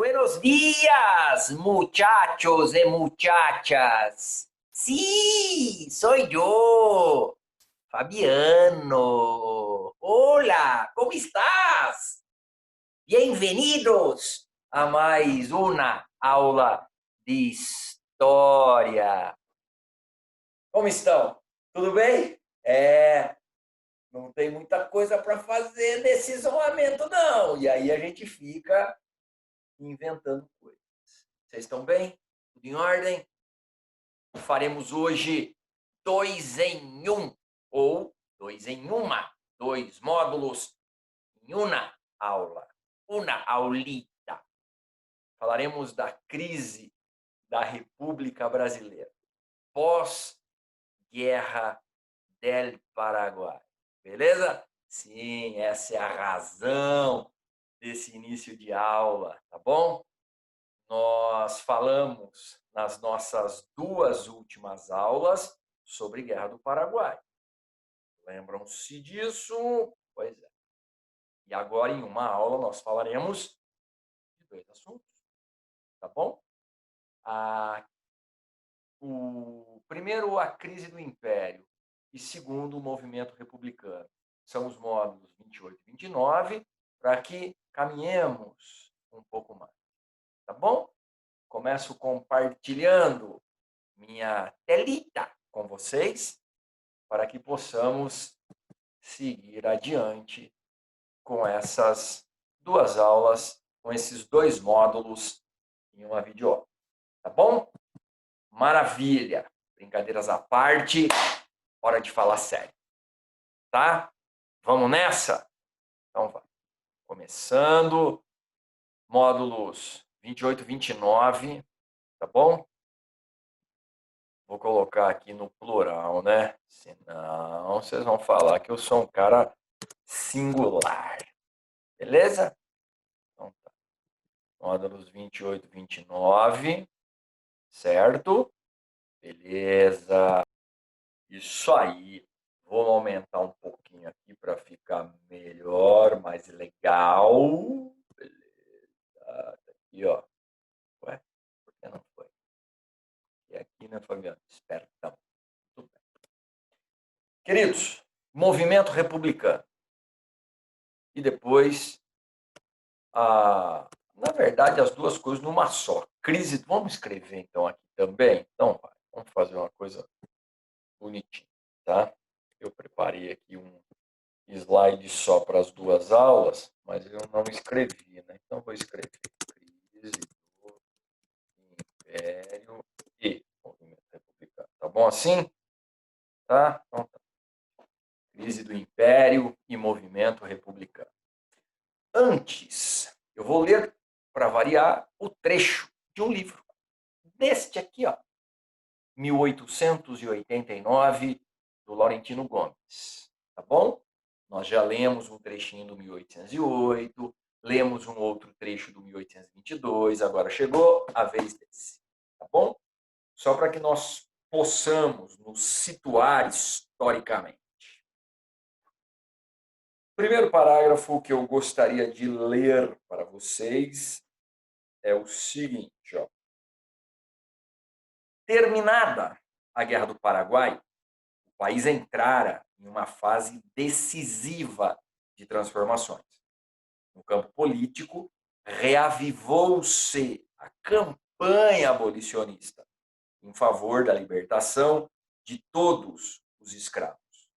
Buenos días, muchachos y muchachas. Sí, soy yo, Fabiano. Hola, ¿cómo estás? Bem-vindos a mais uma aula de história. Como estão? Tudo bem? Não tem muita coisa para fazer nesse isolamento, não. E aí a gente fica inventando coisas. Vocês estão bem? Tudo em ordem? Faremos hoje 2 em 1, ou 2 em uma, 2 módulos em uma aula, uma aulita. Falaremos da crise da República Brasileira, pós-guerra del Paraguai. Beleza? Sim, essa é a razão desse início de aula, tá bom? Nós falamos nas nossas 2 últimas aulas sobre Guerra do Paraguai. Lembram-se disso? Pois é. E agora, em uma aula, nós falaremos de 2 assuntos, tá bom? Primeiro, a crise do Império, e segundo, o movimento republicano. São os módulos 28 e 29, para que caminhemos um pouco mais, tá bom? Começo compartilhando minha telita com vocês, para que possamos seguir adiante com essas 2 aulas, com esses 2 módulos em uma videoaula, tá bom? Maravilha! Brincadeiras à parte, hora de falar sério, tá? Vamos nessa? Então vai. Começando, módulos 28 e 29, tá bom? Vou colocar aqui no plural, né? Senão vocês vão falar que eu sou um cara singular. Beleza? Então tá. Módulos 28 e 29. Certo? Beleza. Isso aí. Vou aumentar um pouquinho aqui para ficar melhor, mais legal. Beleza. Tá aqui, ó. Ué, por que não foi? E aqui, né, Fabiano? Espertão. Tudo bem. Queridos, movimento republicano. E depois, na verdade, as 2 coisas numa só. Crise, vamos escrever então aqui também? Então, vamos fazer uma coisa bonitinha, tá? Eu preparei aqui um slide só para as 2 aulas, mas eu não escrevi, né? Então, vou escrever crise do Império e movimento republicano. Tá bom assim? Tá? Então, tá. Crise do Império e movimento republicano. Antes, eu vou ler, para variar, o trecho de um livro. Deste aqui, ó. 1889, do Laurentino Gomes. Tá bom? Nós já lemos um trechinho do 1808, lemos um outro trecho do 1822, agora chegou a vez desse. Tá bom? Só para que nós possamos nos situar historicamente. O primeiro parágrafo que eu gostaria de ler para vocês é o seguinte, ó. Terminada a Guerra do Paraguai, o país entrara em uma fase decisiva de transformações. No campo político, reavivou-se a campanha abolicionista em favor da libertação de todos os escravos.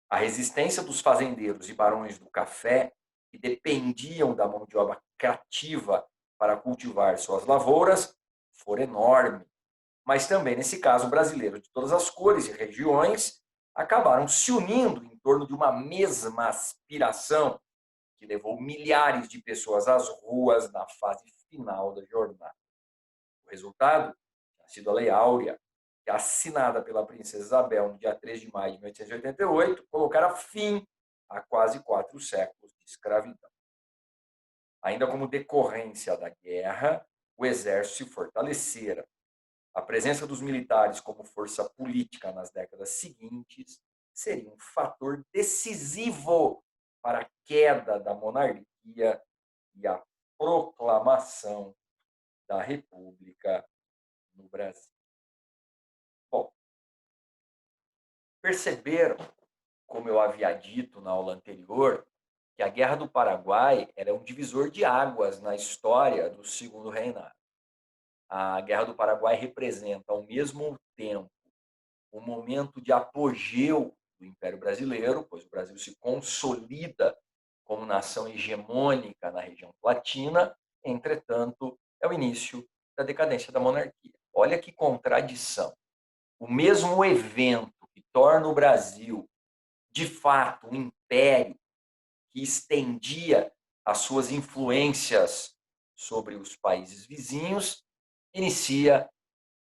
A resistência dos fazendeiros e barões do café, que dependiam da mão de obra cativa para cultivar suas lavouras, foi enorme. Mas também, nesse caso, brasileiros de todas as cores e regiões acabaram se unindo em torno de uma mesma aspiração que levou milhares de pessoas às ruas na fase final da jornada. O resultado tinha sido a Lei Áurea, que, assinada pela princesa Isabel no dia 3 de maio de 1888, colocara fim a quase 4 séculos de escravidão. Ainda como decorrência da guerra, o exército se fortalecera. A presença dos militares como força política nas décadas seguintes seria um fator decisivo para a queda da monarquia e a proclamação proclamação da República no Brasil. Bom, perceberam, como eu havia dito na aula anterior, que a Guerra do Paraguai era um divisor de águas na história do Segundo Reinado. A Guerra do Paraguai representa, ao mesmo tempo, um momento de apogeu do Império Brasileiro, pois o Brasil se consolida como nação hegemônica na região latina, entretanto, é o início da decadência da monarquia. Olha que contradição. O mesmo evento que torna o Brasil, de fato, um império que estendia as suas influências sobre os países vizinhos, inicia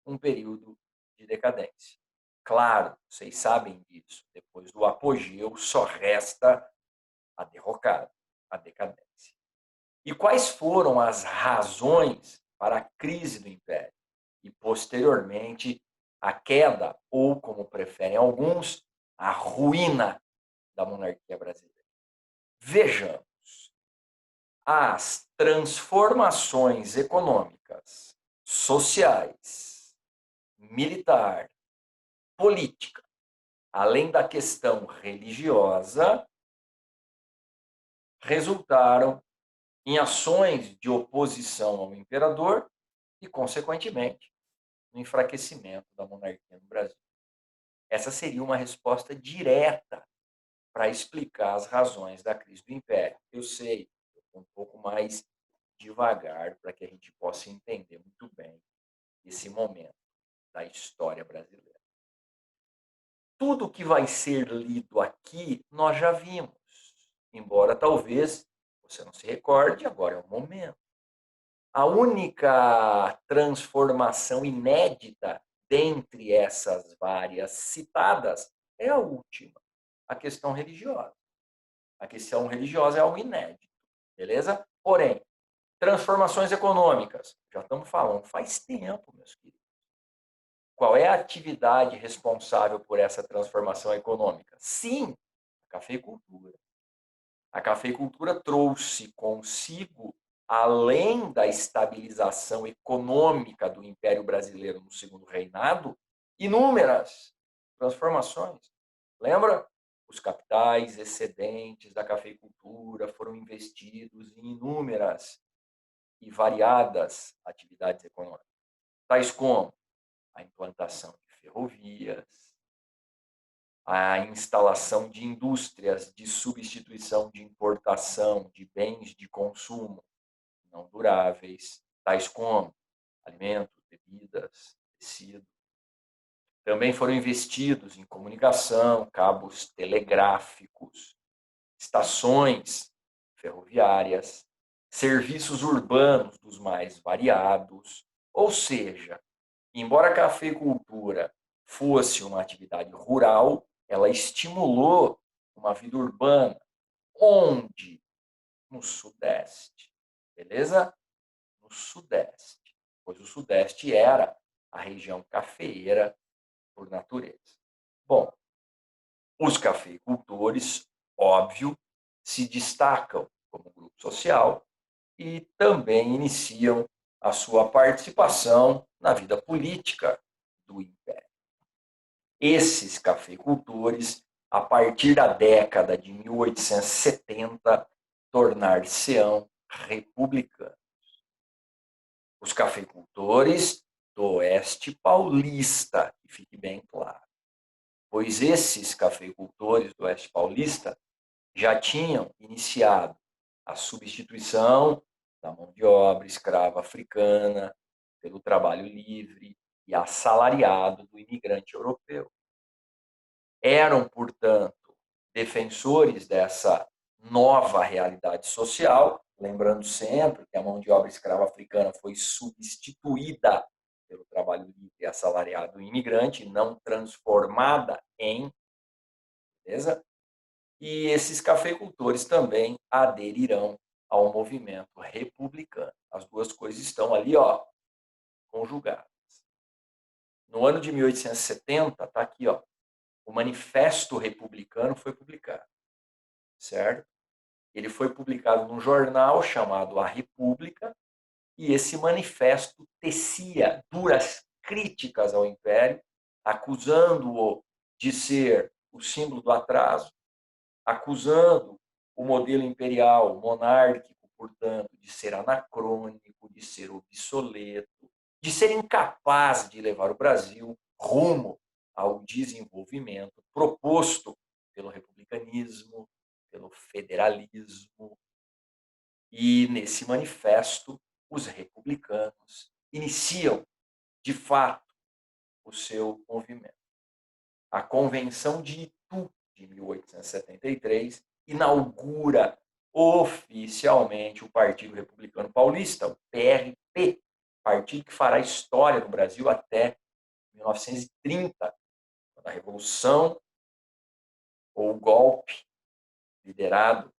um período de decadência. Claro, vocês sabem disso. Depois do apogeu, só resta a derrocada, a decadência. E quais foram as razões para a crise do Império? E, posteriormente, a queda, ou, como preferem alguns, a ruína da monarquia brasileira. Vejamos. As transformações econômicas, sociais, militar, política, além da questão religiosa, resultaram em ações de oposição ao imperador e, consequentemente, no enfraquecimento da monarquia no Brasil. Essa seria uma resposta direta para explicar as razões da crise do Império. Eu sei, eu vou um pouco mais devagar para que a gente possa entender muito bem esse momento da história brasileira. Tudo que vai ser lido aqui nós já vimos, embora talvez você não se recorde, agora é o momento. A única transformação inédita dentre essas várias citadas é a última, a questão religiosa. A questão religiosa é algo inédito, beleza? Porém, transformações econômicas, já estamos falando faz tempo, meus queridos. Qual é a atividade responsável por essa transformação econômica? Sim, a cafeicultura. A cafeicultura trouxe consigo, além da estabilização econômica do Império Brasileiro no Segundo Reinado, inúmeras transformações. Lembra? Os capitais excedentes da cafeicultura foram investidos em inúmeras e variadas atividades econômicas, tais como a implantação de ferrovias, a instalação de indústrias de substituição de importação de bens de consumo não duráveis, tais como alimentos, bebidas, tecido. Também foram investidos em comunicação, cabos telegráficos, estações ferroviárias, serviços urbanos dos mais variados, ou seja, embora a cafeicultura fosse uma atividade rural, ela estimulou uma vida urbana. Onde? No Sudeste. Beleza? No Sudeste. Pois o Sudeste era a região cafeeira por natureza. Bom, os cafeicultores, óbvio, se destacam como grupo social e também iniciam a sua participação na vida política do Império. Esses cafeicultores, a partir da década de 1870, tornar-se-ão republicanos. Os cafeicultores do Oeste Paulista, que fique bem claro, pois esses cafeicultores do Oeste Paulista já tinham iniciado a substituição da mão de obra escrava africana pelo trabalho livre e assalariado do imigrante europeu. Eram, portanto, defensores dessa nova realidade social, lembrando sempre que a mão de obra escrava africana foi substituída pelo trabalho livre e assalariado do imigrante, não transformada em, beleza? E esses cafeicultores também aderirão ao movimento republicano. As duas coisas estão ali, ó, conjugadas. No ano de 1870, está aqui, ó, o Manifesto Republicano foi publicado, certo? Ele foi publicado num jornal chamado A República, e esse manifesto tecia duras críticas ao Império, acusando-o de ser o símbolo do atraso, acusando o modelo imperial monárquico, portanto, de ser anacrônico, de ser obsoleto, de ser incapaz de levar o Brasil rumo ao desenvolvimento proposto pelo republicanismo, pelo federalismo. E, nesse manifesto, os republicanos iniciam, de fato, o seu movimento. A Convenção de Itu, de 1873, inaugura oficialmente o Partido Republicano Paulista, o PRP, partido que fará história no Brasil até 1930, quando a Revolução ou o golpe liderado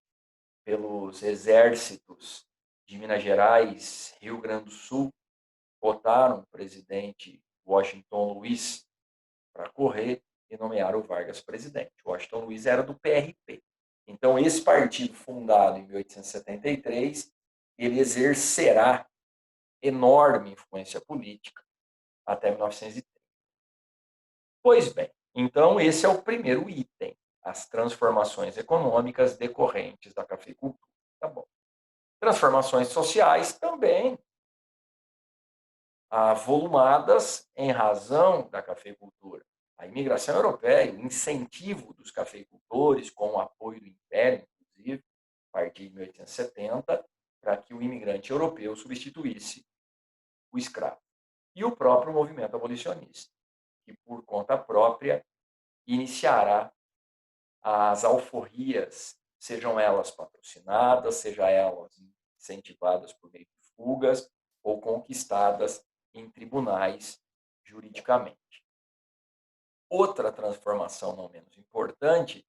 pelos exércitos de Minas Gerais, Rio Grande do Sul, botaram o presidente Washington Luiz para correr e nomearam o Vargas presidente. Washington Luiz era do PRP. Então, esse partido, fundado em 1873, ele exercerá enorme influência política até 1930. Pois bem, então esse é o primeiro item, as transformações econômicas decorrentes da cafeicultura. Tá bom. Transformações sociais também volumadas em razão da cafeicultura. A imigração europeia, o incentivo dos cafeicultores, com o apoio do Império, inclusive, a partir de 1870, para que o imigrante europeu substituísse o escravo. E o próprio movimento abolicionista, que, por conta própria, iniciará as alforrias, sejam elas patrocinadas, sejam elas incentivadas por meio de fugas ou conquistadas em tribunais juridicamente. Outra transformação não menos importante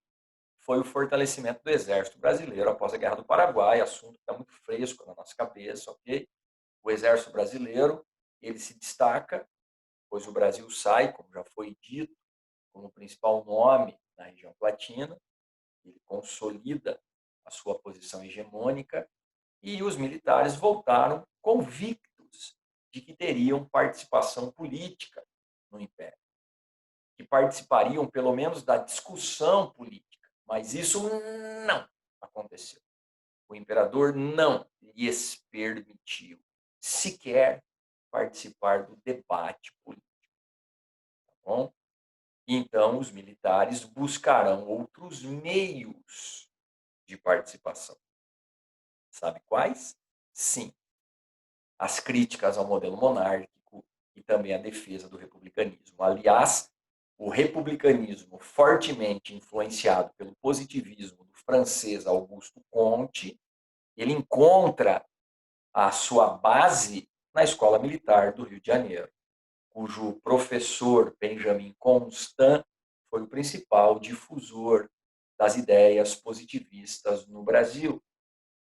foi o fortalecimento do Exército Brasileiro após a Guerra do Paraguai, assunto que está muito fresco na nossa cabeça, ok? O Exército Brasileiro, ele se destaca, pois o Brasil sai, como já foi dito, como principal nome na região platina, ele consolida a sua posição hegemônica e os militares voltaram convictos de que teriam participação política no Império, que participariam pelo menos da discussão política, mas isso não aconteceu. O imperador não lhes permitiu sequer participar do debate político. Tá bom? Então, os militares buscarão outros meios de participação. Sabe quais? Sim, as críticas ao modelo monárquico e também a defesa do republicanismo. Aliás, o republicanismo, fortemente influenciado pelo positivismo do francês Auguste Comte, ele encontra a sua base na Escola Militar do Rio de Janeiro, cujo professor Benjamin Constant foi o principal difusor das ideias positivistas no Brasil.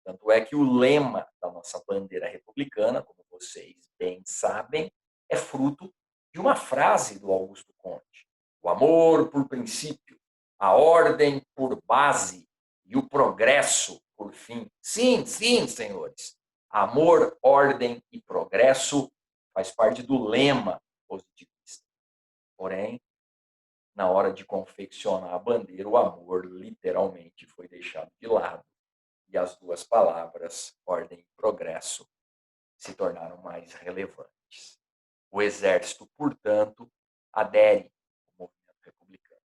Tanto é que o lema da nossa bandeira republicana, como vocês bem sabem, é fruto de uma frase do Augusto Comte. O amor por princípio, a ordem por base e o progresso por fim. Sim, sim, senhores. Amor, ordem e progresso faz parte do lema positivista. Porém, na hora de confeccionar a bandeira, o amor literalmente foi deixado de lado e as duas palavras, ordem e progresso, se tornaram mais relevantes. O Exército, portanto, adere ao movimento republicano.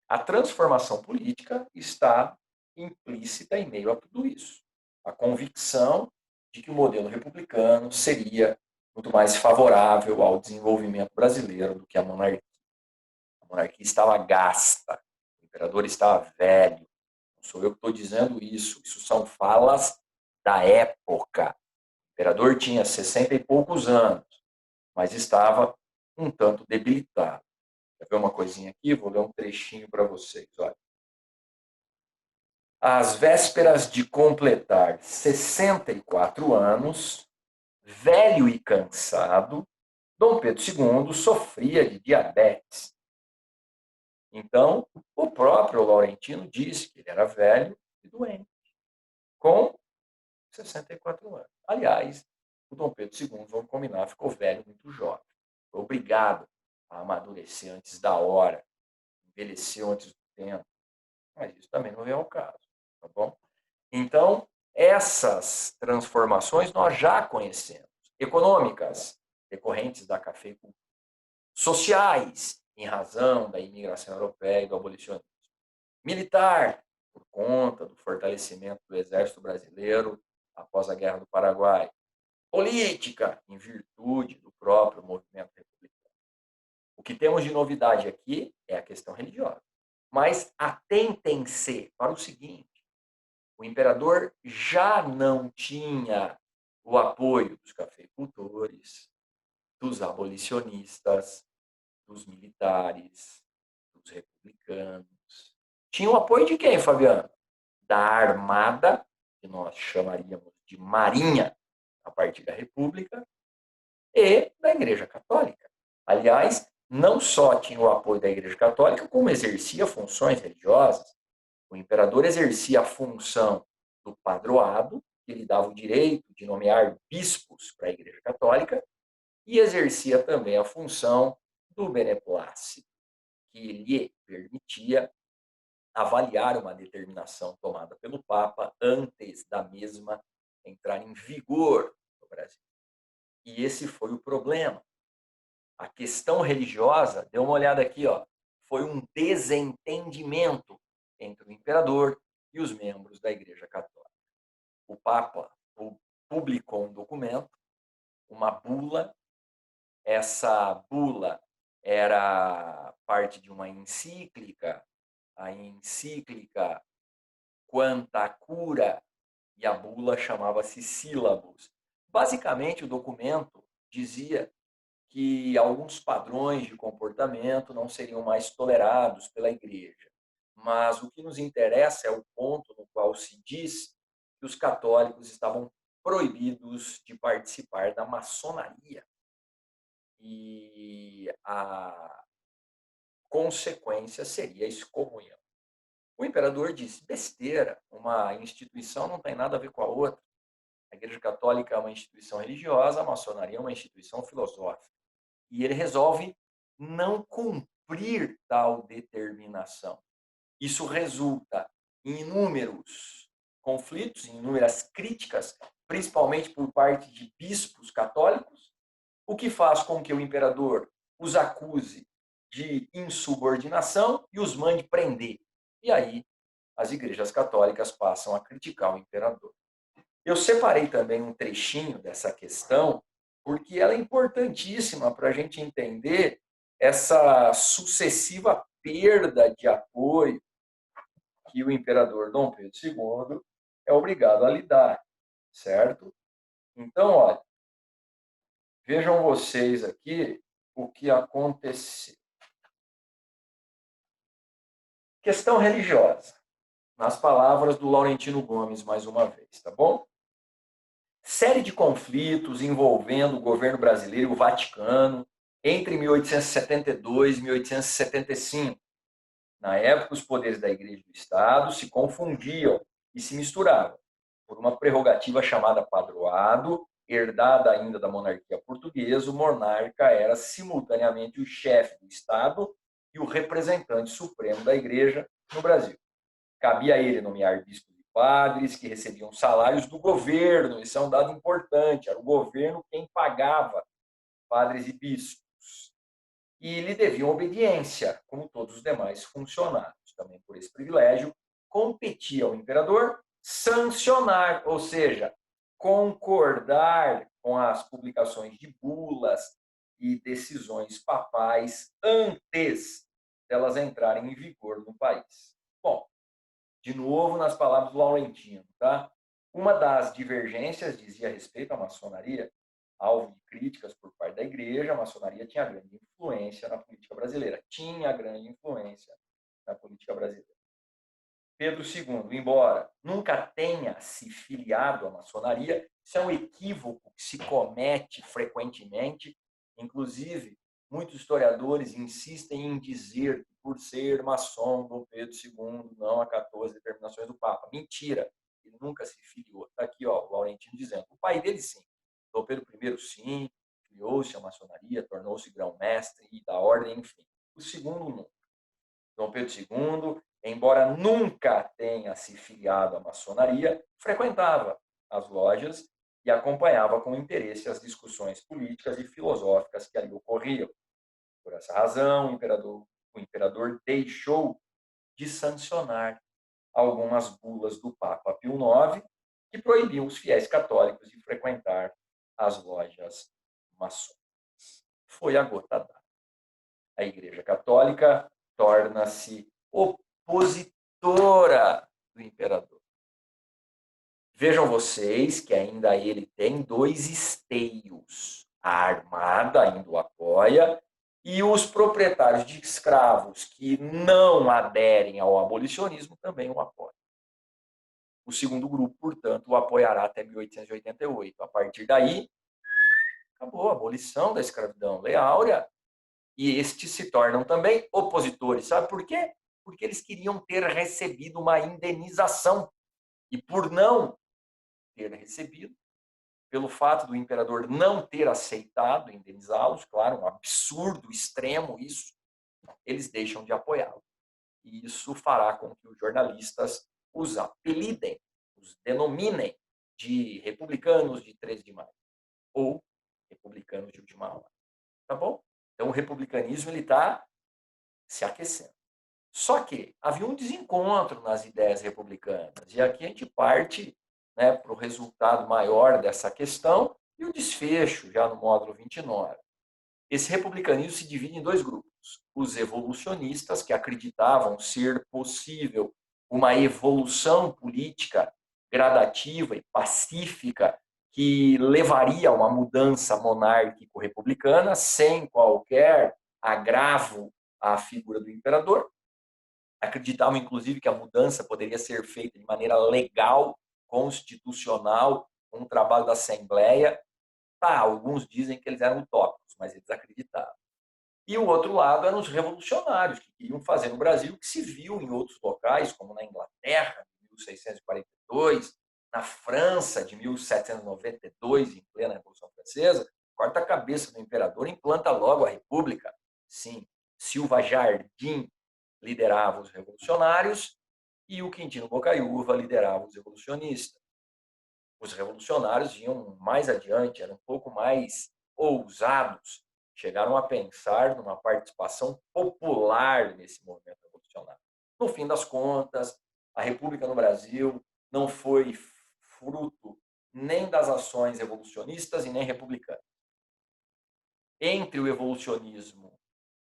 A transformação política está implícita em meio a tudo isso. A convicção de que o modelo republicano seria muito mais favorável ao desenvolvimento brasileiro do que a monarquia. A monarquia estava gasta, o imperador estava velho. Não sou eu que estou dizendo isso. Isso são falas da época. O imperador tinha 60 e poucos anos, mas estava um tanto debilitado. Quer ver uma coisinha aqui? Vou ler um trechinho para vocês. Olha. Às vésperas de completar 64 anos, velho e cansado, Dom Pedro II sofria de diabetes. Então, o próprio Laurentino disse que ele era velho e doente, com 64 anos. Aliás, o Dom Pedro II, vamos combinar, ficou velho muito jovem. Foi obrigado a amadurecer antes da hora, envelheceu antes do tempo. Mas isso também não é o caso, tá bom? Então, essas transformações nós já conhecemos. Econômicas, decorrentes da cafeicultura. Sociais, em razão da imigração europeia e do abolicionismo. Militar, por conta do fortalecimento do exército brasileiro após a Guerra do Paraguai. Política, em virtude do próprio movimento republicano. O que temos de novidade aqui é a questão religiosa. Mas atentem-se para o seguinte: o imperador já não tinha o apoio dos cafeicultores, dos abolicionistas, dos militares, dos republicanos. Tinha o apoio de quem, Fabiano? Da armada, que nós chamaríamos de marinha, a partir da República, e da Igreja Católica. Aliás, não só tinha o apoio da Igreja Católica, como exercia funções religiosas. O imperador exercia a função do padroado, que lhe dava o direito de nomear bispos para a Igreja Católica, e exercia também a função do beneplácito, que lhe permitia avaliar uma determinação tomada pelo Papa antes da mesma entrar em vigor no Brasil. E esse foi o problema. A questão religiosa, dê uma olhada aqui, ó, foi um desentendimento entre o imperador e os membros da Igreja Católica. O Papa publicou um documento, uma bula. Essa bula era parte de uma encíclica, a encíclica Quanta Cura, e a bula chamava-se Sílabus. Basicamente, o documento dizia que alguns padrões de comportamento não seriam mais tolerados pela Igreja. Mas o que nos interessa é o ponto no qual se diz que os católicos estavam proibidos de participar da maçonaria. E a consequência seria a excomunhão. O imperador disse: besteira, uma instituição não tem nada a ver com a outra. A Igreja Católica é uma instituição religiosa, a maçonaria é uma instituição filosófica. E ele resolve não cumprir tal determinação. Isso resulta em inúmeros conflitos, em inúmeras críticas, principalmente por parte de bispos católicos, o que faz com que o imperador os acuse de insubordinação e os mande prender. E aí as igrejas católicas passam a criticar o imperador. Eu separei também um trechinho dessa questão, porque ela é importantíssima para a gente entender essa sucessiva perda de apoio que o imperador Dom Pedro II é obrigado a lidar, certo? Então, olha, vejam vocês aqui o que aconteceu. Questão religiosa, nas palavras do Laurentino Gomes, mais uma vez, tá bom? Série de conflitos envolvendo o governo brasileiro e o Vaticano entre 1872 e 1875. Na época, os poderes da Igreja e do Estado se confundiam e se misturavam por uma prerrogativa chamada padroado, herdada ainda da monarquia portuguesa. O monarca era simultaneamente o chefe do Estado e o representante supremo da Igreja no Brasil. Cabia a ele nomear bispos e padres, que recebiam salários do governo. Isso é um dado importante. Era o governo quem pagava padres e bispos. E lhe deviam obediência, como todos os demais funcionários. Também por esse privilégio, competia ao imperador sancionar, ou seja, concordar com as publicações de bulas e decisões papais antes delas entrarem em vigor no país. Bom, de novo nas palavras do Laurentino, tá? Uma das divergências dizia respeito à maçonaria, alvo de críticas por parte da igreja. A maçonaria tinha grande influência na política brasileira. Tinha grande influência na política brasileira. Pedro II, embora nunca tenha se filiado à maçonaria, isso é um equívoco que se comete frequentemente. Inclusive, muitos historiadores insistem em dizer que, por ser maçom, Dom Pedro II não acatou as determinações do Papa. Mentira, ele nunca se filiou. Está aqui, ó, o Laurentino dizendo. O pai dele, sim. Dom Pedro I, sim, filiou-se à maçonaria, tornou-se grão-mestre e da ordem, enfim. O segundo, não. Dom Pedro II, embora nunca tenha se filiado à maçonaria, frequentava as lojas e acompanhava com interesse as discussões políticas e filosóficas que ali ocorriam. Por essa razão, o imperador deixou de sancionar algumas bulas do Papa Pio IX, que proibiam os fiéis católicos de frequentar as lojas maçônicas. Foi a gota d'água. A Igreja Católica torna-se opositora do imperador. Vejam vocês que ainda ele tem dois esteios. A armada ainda o apoia e os proprietários de escravos que não aderem ao abolicionismo também o apoiam. O segundo grupo, portanto, o apoiará até 1888. A partir daí, acabou a abolição da escravidão, Lei Áurea, e estes se tornam também opositores. Sabe por quê? Porque eles queriam ter recebido uma indenização. E por não ter recebido, pelo fato do imperador não ter aceitado indenizá-los, claro, um absurdo extremo isso, eles deixam de apoiá-lo. E isso fará com que os jornalistas os apelidem, os denominem de republicanos de 13 de maio ou republicanos de última hora. Tá bom? Então, o republicanismo está se aquecendo. Só que havia um desencontro nas ideias republicanas. E aqui a gente parte, né, para o resultado maior dessa questão e o desfecho, já no módulo 29. Esse republicanismo se divide em dois grupos. Os evolucionistas, que acreditavam ser possível uma evolução política gradativa e pacífica que levaria a uma mudança monárquico-republicana sem qualquer agravo à figura do imperador. Acreditavam, inclusive, que a mudança poderia ser feita de maneira legal, constitucional, com um trabalho da Assembleia. Tá, alguns dizem que eles eram utópicos, mas eles acreditavam. E o outro lado eram os revolucionários, que queriam fazer no Brasil o que se viu em outros locais, como na Inglaterra, em 1642, na França, de 1792, em plena Revolução Francesa. Corta a cabeça do imperador e implanta logo a República. Sim, Silva Jardim liderava os revolucionários e o Quintino Bocaiúva liderava os revolucionistas. Os revolucionários iam mais adiante, eram um pouco mais ousados, chegaram a pensar numa participação popular nesse movimento revolucionário. No fim das contas, a República no Brasil não foi fruto nem das ações evolucionistas e nem republicanas. Entre o evolucionismo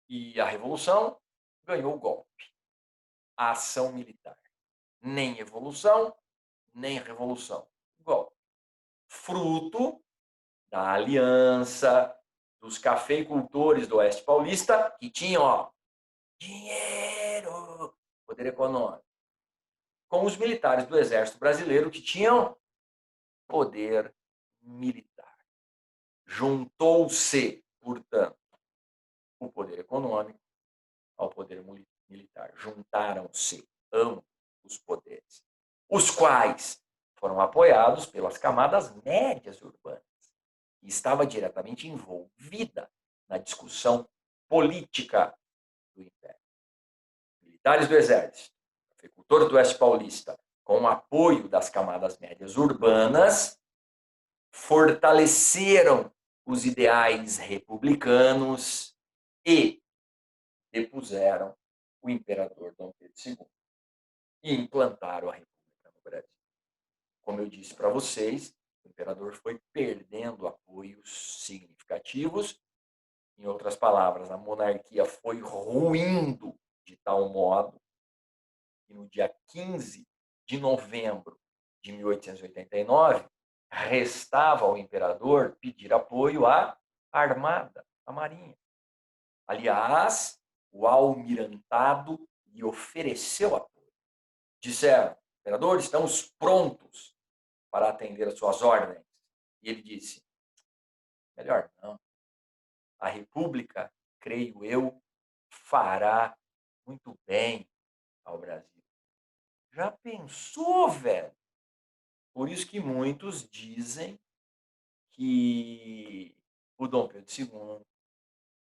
e a revolução, ganhou o golpe, a ação militar. Nem evolução, nem revolução. Golpe. Fruto da aliança dos cafeicultores do Oeste Paulista, que tinham dinheiro, poder econômico, com os militares do Exército Brasileiro, que tinham poder militar. Juntou-se, portanto, o poder econômico ao poder militar. Juntaram-se ambos os poderes, os quais foram apoiados pelas camadas médias urbanas, e estava diretamente envolvida na discussão política do Império. Militares do Exército, agricultores do Oeste Paulista, com o apoio das camadas médias urbanas, fortaleceram os ideais republicanos e depuseram o imperador Dom Pedro II e implantaram a República no Brasil. Como eu disse para vocês, o imperador foi perdendo apoios significativos. Em outras palavras, a monarquia foi ruindo de tal modo que no dia 15 de novembro de 1889, restava ao imperador pedir apoio à Armada, à Marinha. Aliás, o almirantado lhe ofereceu apoio. Disseram: imperador, estamos prontos para atender às suas ordens. E ele disse: melhor não. A República, creio eu, fará muito bem ao Brasil. Já pensou, velho? Por isso que muitos dizem que o Dom Pedro II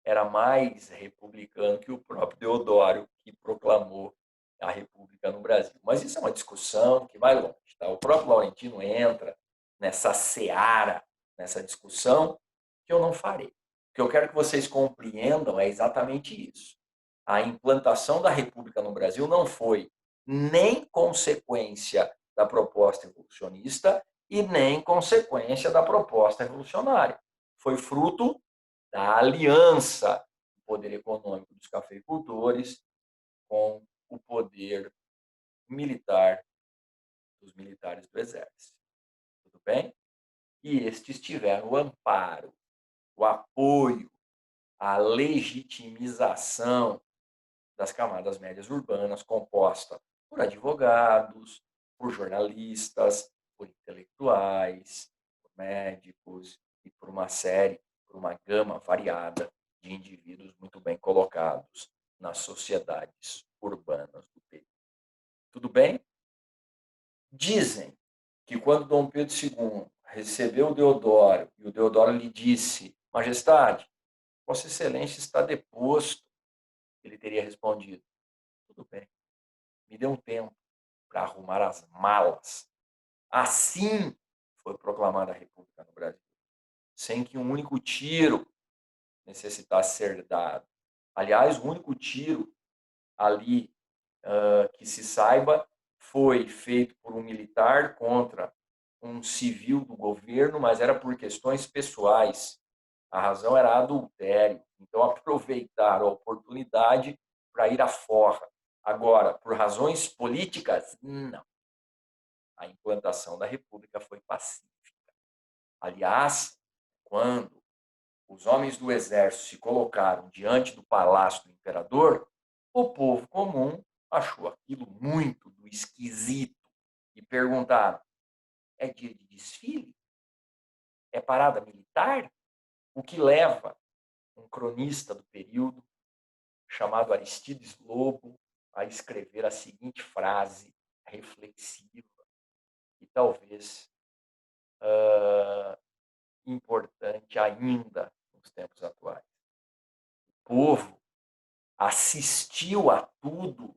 era mais republicano que o próprio Deodório, que proclamou a República no Brasil. Mas isso é uma discussão que vai longe. Tá? O próprio Laurentino entra nessa seara, nessa discussão, que eu não farei. O que eu quero que vocês compreendam é exatamente isso. A implantação da República no Brasil não foi nem consequência da proposta revolucionista e nem consequência da proposta revolucionária. Foi fruto da aliança do poder econômico dos cafeicultores com o poder militar dos militares do Exército. Tudo bem? E estes tiveram o amparo, o apoio, a legitimização das camadas médias urbanas, composta por advogados, por jornalistas, por intelectuais, por médicos e por uma gama variada de indivíduos muito bem colocados nas sociedades urbanas do período. Tudo bem? Dizem que quando Dom Pedro II recebeu o Deodório e o Deodório lhe disse: Majestade, Vossa Excelência está deposto, ele teria respondido: tudo bem, me dê um tempo para arrumar as malas. Assim foi proclamada a República no Brasil, sem que um único tiro necessitasse ser dado. Aliás, o único tiro ali que se saiba foi feito por um militar contra um civil do governo, mas era por questões pessoais. A razão era adultério. Então, aproveitaram a oportunidade para ir à forra. Agora, por razões políticas, não. A implantação da República foi pacífica. Aliás, quando os homens do exército se colocaram diante do palácio do imperador, o povo comum achou aquilo muito do esquisito e perguntaram: é dia de desfile? É parada militar? O que leva um cronista do período, chamado Aristides Lobo, a escrever a seguinte frase reflexiva e talvez importante ainda nos tempos atuais. O povo assistiu a tudo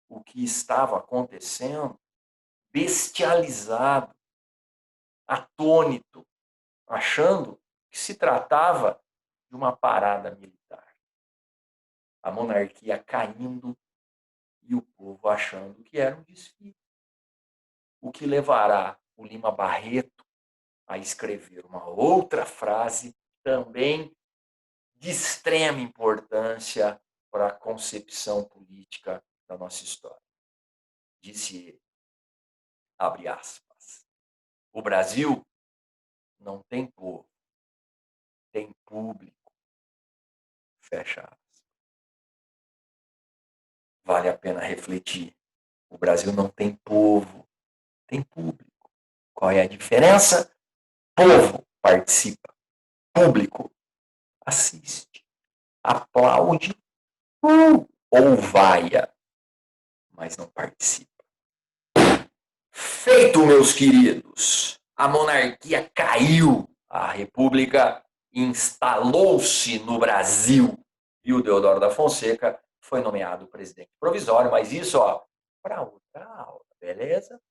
o que estava acontecendo, bestializado, atônito, achando que se tratava de uma parada militar. A monarquia caindo e o povo achando que era um desfile. O que levará o Lima Barreto a escrever uma outra frase também de extrema importância para a concepção política da nossa história. Disse ele, abre aspas, o Brasil não tem povo, tem público, fecha aspas. Vale a pena refletir. O Brasil não tem povo, tem público. Qual é a diferença? Povo participa, público assiste, aplaude ou vaia, mas não participa. Feito, meus queridos, a monarquia caiu, a república instalou-se no Brasil e o Deodoro da Fonseca foi nomeado presidente provisório, mas isso, para outra aula, beleza?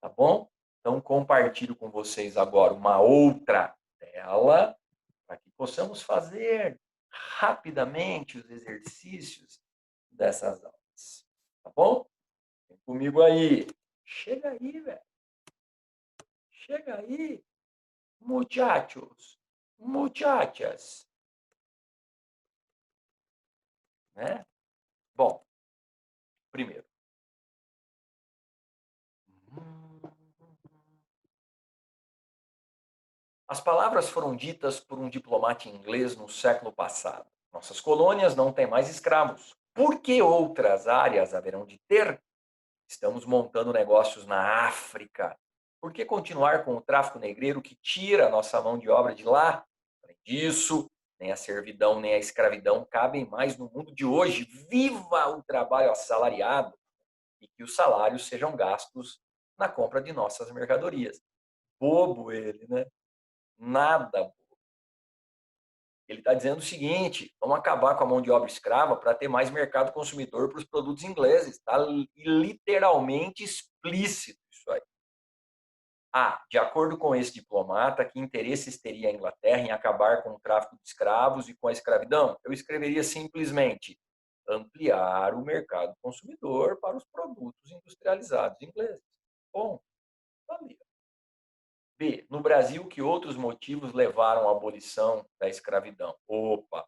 Tá bom? Então, compartilho com vocês agora uma outra tela para que possamos fazer rapidamente os exercícios dessas aulas. Tá bom? Vem comigo aí. Chega aí, velho. Chega aí. Muchachos. Muchachas. Né? Bom, primeiro. As palavras foram ditas por um diplomata inglês no século passado. Nossas colônias não têm mais escravos. Por que outras áreas haverão de ter? Estamos montando negócios na África. Por que continuar com o tráfico negreiro que tira a nossa mão de obra de lá? Além disso, nem a servidão nem a escravidão cabem mais no mundo de hoje. Viva o trabalho assalariado e que os salários sejam gastos na compra de nossas mercadorias. Bobo ele, né? Nada. Ele está dizendo o seguinte: vamos acabar com a mão de obra escrava para ter mais mercado consumidor para os produtos ingleses. Está literalmente explícito isso aí. De acordo com esse diplomata, que interesses teria a Inglaterra em acabar com o tráfico de escravos e com a escravidão? Eu escreveria simplesmente ampliar o mercado consumidor para os produtos industrializados ingleses. Bom, valeu. B. No Brasil, que outros motivos levaram à abolição da escravidão? Opa!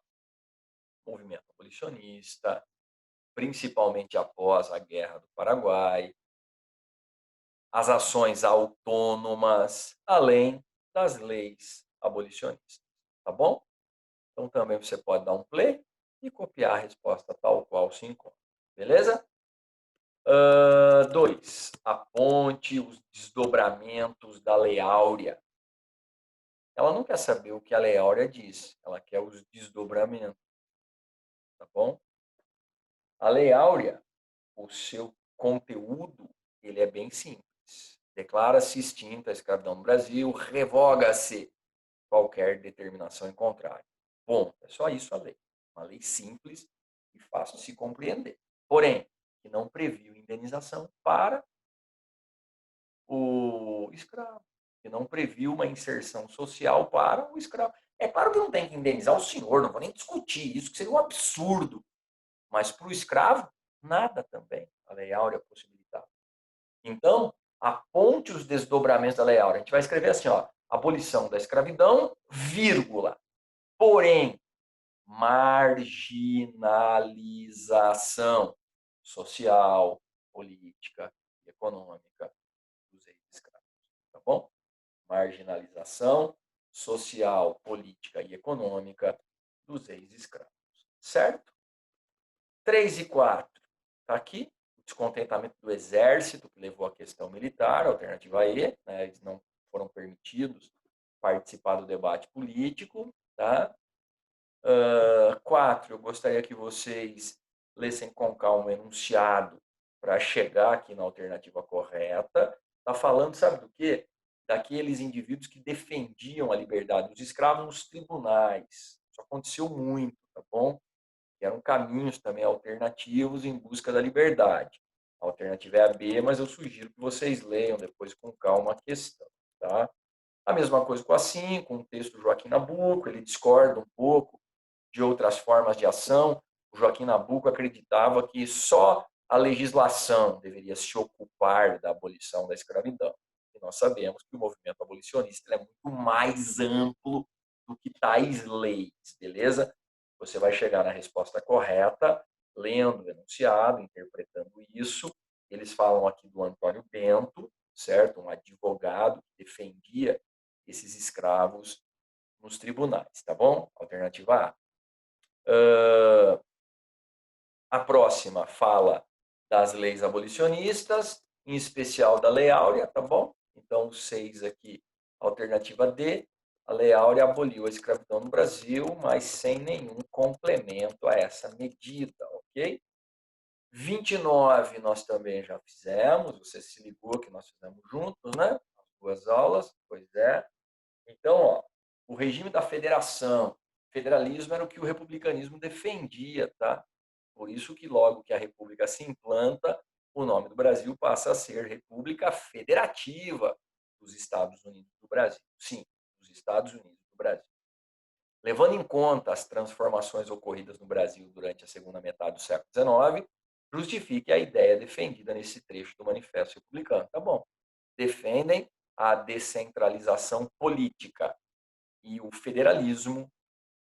Movimento abolicionista, principalmente após a Guerra do Paraguai, as ações autônomas, além das leis abolicionistas. Tá bom? Então também você pode dar um play e copiar a resposta tal qual se encontra. Beleza? 2. Aponte os desdobramentos da Lei Áurea. Ela não quer saber o que a Lei Áurea diz, ela quer os desdobramentos. Tá bom? A Lei Áurea, o seu conteúdo, ele é bem simples. Declara-se extinta a escravidão no Brasil, revoga-se qualquer determinação em contrário. Bom, é só isso a lei. Uma lei simples e fácil de se compreender. Porém, que não previu indenização para o escravo, que não previu uma inserção social para o escravo. É claro que não tem que indenizar o senhor, não vou nem discutir isso, que seria um absurdo. Mas para o escravo, nada também a Lei Áurea possibilitava. Então, aponte os desdobramentos da Lei Áurea. A gente vai escrever assim, ó, abolição da escravidão, vírgula. Porém, marginalização social, política e econômica dos ex-escravos. Tá bom? Marginalização social, política e econômica dos ex-escravos. Certo? 3 e 4. Está aqui. O descontentamento do exército, que levou à questão militar, alternativa E. Né, eles não foram permitidos participar do debate político. Tá? 4. Eu gostaria que vocês lessem com calma o enunciado para chegar aqui na alternativa correta. Está falando, sabe do quê? Daqueles indivíduos que defendiam a liberdade dos escravos nos tribunais. Isso aconteceu muito, tá bom? Que eram caminhos também alternativos em busca da liberdade. A alternativa é a B, mas eu sugiro que vocês leiam depois com calma a questão. Tá? A mesma coisa com a 5, um texto do Joaquim Nabuco, ele discorda um pouco de outras formas de ação. O Joaquim Nabuco acreditava que só a legislação deveria se ocupar da abolição da escravidão. E nós sabemos que o movimento abolicionista é muito mais amplo do que tais leis, beleza? Você vai chegar na resposta correta, lendo o enunciado, interpretando isso. Eles falam aqui do Antônio Bento, certo? Um advogado que defendia esses escravos nos tribunais, tá bom? Alternativa A. A próxima fala das leis abolicionistas, em especial da Lei Áurea, tá bom? Então, 6 aqui, alternativa D. A Lei Áurea aboliu a escravidão no Brasil, mas sem nenhum complemento a essa medida, ok? 29 nós também já fizemos, você se ligou que nós fizemos juntos, né? As duas aulas, pois é. Então, ó, o regime da federação, federalismo era o que o republicanismo defendia, tá? Por isso que logo que a república se implanta, o nome do Brasil passa a ser República Federativa dos Estados Unidos do Brasil. Sim, dos Estados Unidos do Brasil. Levando em conta as transformações ocorridas no Brasil durante a segunda metade do século XIX, justifique a ideia defendida nesse trecho do Manifesto Republicano. Tá bom. Defendem a descentralização política e o federalismo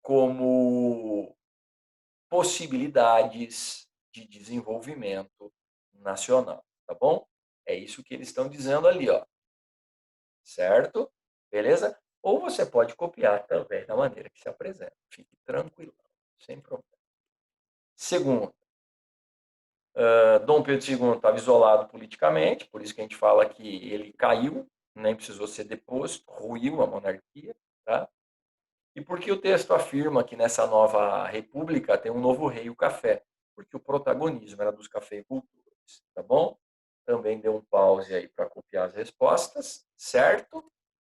como possibilidades de desenvolvimento nacional, tá bom? É isso que eles estão dizendo ali, ó. Certo? Beleza? Ou você pode copiar também da maneira que se apresenta. Fique tranquilo, sem problema. Segundo, Dom Pedro II estava isolado politicamente, por isso que a gente fala que ele caiu, nem precisou ser deposto, ruiu a monarquia, tá? E por que o texto afirma que nessa nova república tem um novo rei, o café? Porque o protagonismo era dos cafeicultores, tá bom? Também deu um pause aí para copiar as respostas, certo?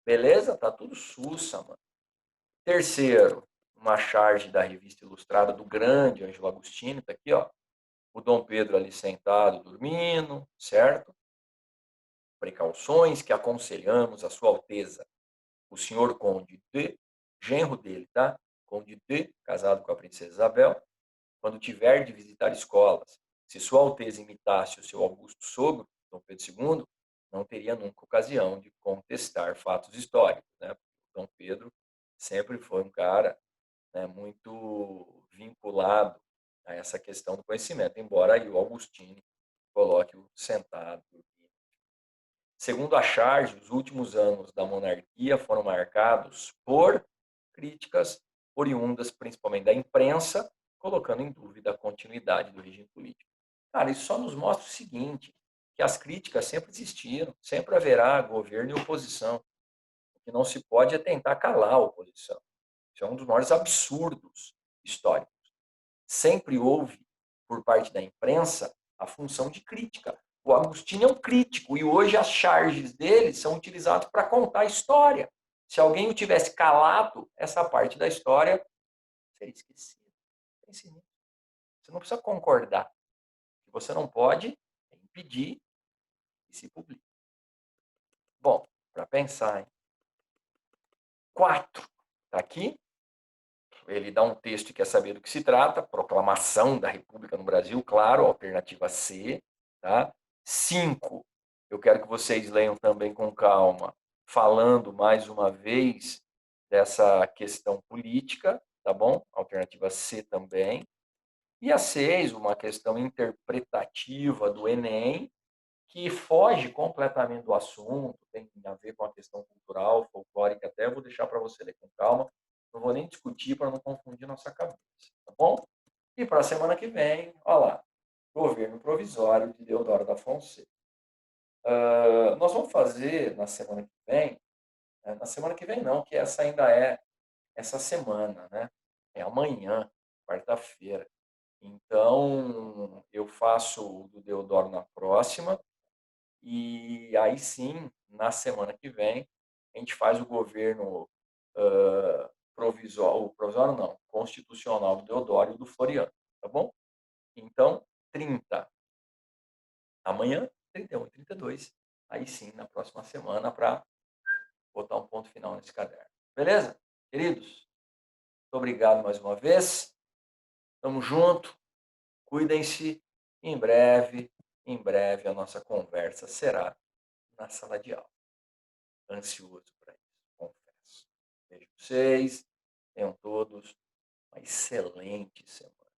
Beleza? Tá tudo sussa, mano. Terceiro, uma charge da Revista Ilustrada do grande Ângelo Agostini, tá aqui, ó. O Dom Pedro ali sentado, dormindo, certo? Precauções que aconselhamos a Sua Alteza, o senhor Conde de, genro dele, tá? Conde de, casado com a princesa Isabel, quando tiver de visitar escolas, se Sua Alteza imitasse o seu augusto sogro, Dom Pedro II, não teria nunca ocasião de contestar fatos históricos, né? Dom Pedro sempre foi um cara, né, muito vinculado a essa questão do conhecimento, embora aí o Augustine coloque-o sentado. Segundo a charge, os últimos anos da monarquia foram marcados por críticas oriundas principalmente da imprensa, colocando em dúvida a continuidade do regime político. Cara, isso só nos mostra o seguinte, que as críticas sempre existiram, sempre haverá governo e oposição. O que não se pode é tentar calar a oposição. Isso é um dos maiores absurdos históricos. Sempre houve, por parte da imprensa, a função de crítica. O Agostinho é um crítico e hoje as charges dele são utilizadas para contar a história. Se alguém o tivesse calado, essa parte da história seria esquecida. Pense nisso. Você não precisa concordar. O que você não pode é impedir que se publique. Bom, para pensar, hein? 4. Está aqui. Ele dá um texto e quer saber do que se trata. Proclamação da República no Brasil, claro, alternativa C. Tá? 5. Eu quero que vocês leiam também com calma, falando mais uma vez dessa questão política, tá bom? Alternativa C também. E a 6, uma questão interpretativa do Enem, que foge completamente do assunto, tem a ver com a questão cultural, folclórica, até vou deixar para você ler com calma. Não vou nem discutir para não confundir nossa cabeça, tá bom? E para a semana que vem, olha lá, governo provisório de Deodoro da Fonseca. Nós vamos fazer na semana que vem, na semana que vem não, que essa ainda é essa semana, né? É amanhã, quarta-feira. Então, eu faço o do Deodoro na próxima, e aí sim, na semana que vem, a gente faz o governo provisório, provisório não, constitucional do Deodoro e do Floriano, tá bom? Então, 30 amanhã, 31 e 32, aí sim, na próxima semana, para botar um ponto final nesse caderno. Beleza? Queridos, muito obrigado mais uma vez. Tamo junto. Cuidem-se. Em breve, a nossa conversa será na sala de aula. Ansioso para isso, confesso. Beijo pra vocês. Tenham todos uma excelente semana.